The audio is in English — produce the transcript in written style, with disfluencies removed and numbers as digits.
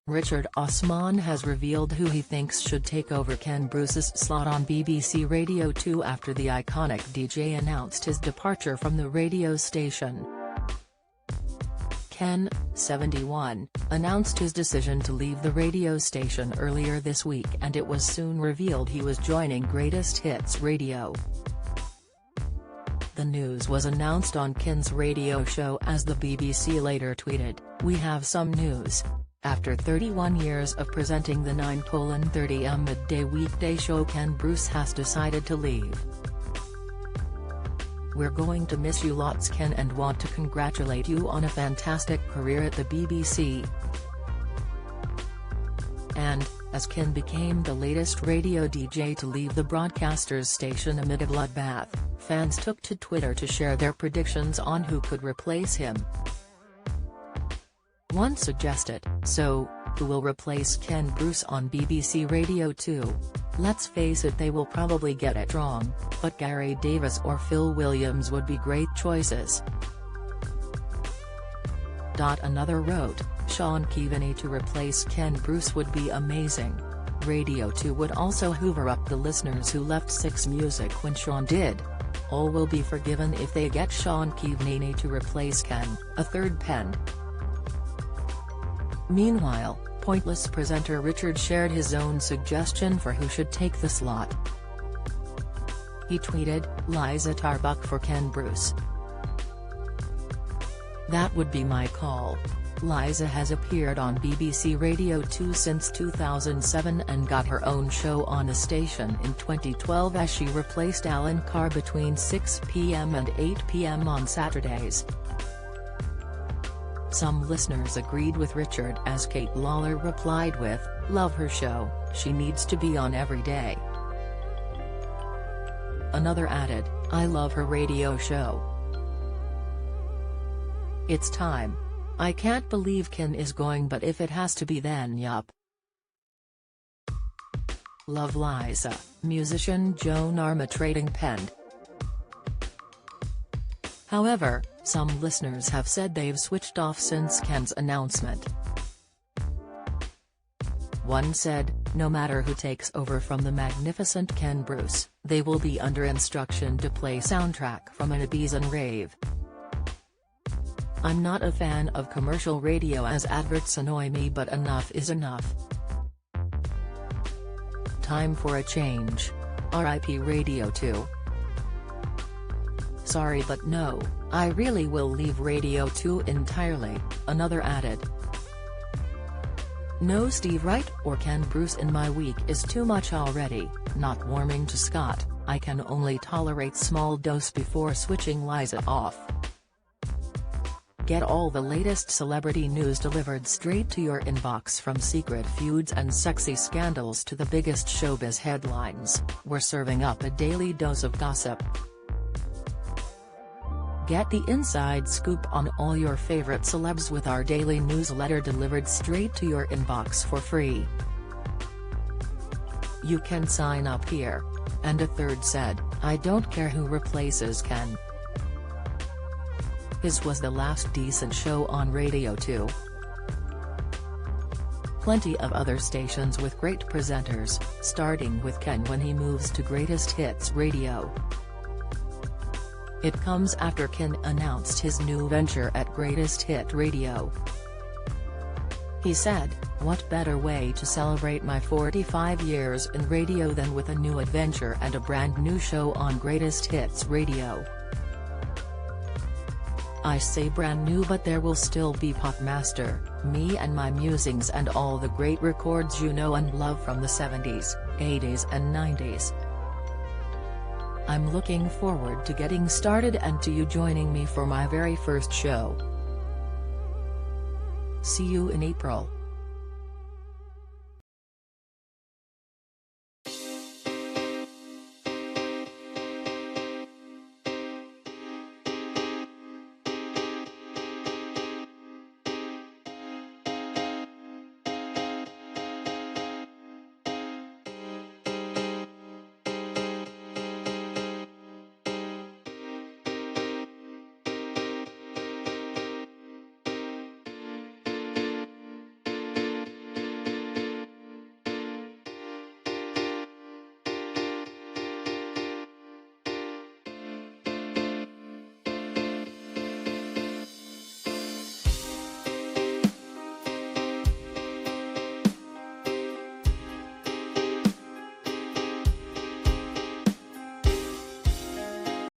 Richard Osman has revealed who he thinks should take over Ken Bruce's slot on BBC Radio 2 after the iconic DJ announced his departure from the radio station. Ken, 71, announced his decision to leave the radio station earlier this week, and it was soon revealed he was joining Greatest Hits Radio. The news was announced on Ken's radio show as the BBC later tweeted, "We have some news. After 31 years of presenting the 9:30 midday weekday show, Ken Bruce has decided to leave. We're going to miss you lots, Ken, and want to congratulate you on a fantastic career at the BBC." And, as Ken became the latest radio DJ to leave the broadcaster's station amid a bloodbath, fans took to Twitter to share their predictions on who could replace him. One suggested, "So, who will replace Ken Bruce on BBC Radio 2? Let's face it, they will probably get it wrong, but Gary Davis or Phil Williams would be great choices." Another wrote, "Sean Keaveney to replace Ken Bruce would be amazing. Radio 2 would also hoover up the listeners who left Six Music when Sean did. All will be forgiven if they get Sean Keaveney to replace Ken," a third penned. Meanwhile, Pointless presenter Richard shared his own suggestion for who should take the slot. He tweeted, "Liza Tarbuck for Ken Bruce. That would be my call. Liza has appeared on BBC Radio 2 since 2007 and got her own show on the station in 2012 as she replaced Alan Carr between 6 p.m. and 8 p.m. on Saturdays." Some listeners agreed with Richard as Kate Lawler replied with, "Love her show, she needs to be on every day." Another added, "I love her radio show. It's time. I can't believe Ken is going, but if it has to be, then yup. Love Liza," musician Joan Armatrading penned. However, some listeners have said they've switched off since Ken's announcement. One said, "No matter who takes over from the magnificent Ken Bruce, they will be under instruction to play soundtrack from an Ibiza rave. I'm not a fan of commercial radio as adverts annoy me, but enough is enough. Time for a change. RIP Radio 2. Sorry, but no, I really will leave Radio 2 entirely," another added. "No Steve Wright or Ken Bruce in my week is too much already, not warming to Scott, I can only tolerate small dose before switching Liza off." Get all the latest celebrity news delivered straight to your inbox, from secret feuds and sexy scandals to the biggest showbiz headlines. We're serving up a daily dose of gossip. Get the inside scoop on all your favorite celebs with our daily newsletter delivered straight to your inbox for free. You can sign up here. And a third said, "I don't care who replaces Ken. His was the last decent show on Radio 2. Plenty of other stations with great presenters, starting with Ken when he moves to Greatest Hits Radio." It comes after Ken announced his new venture at Greatest Hit Radio. He said, "What better way to celebrate my 45 years in radio than with a new adventure and a brand new show on Greatest Hits Radio. I say brand new, but there will still be Popmaster, me and my musings and all the great records you know and love from the 70s, 80s and 90s. I'm looking forward to getting started and to you joining me for my very first show. See you in April."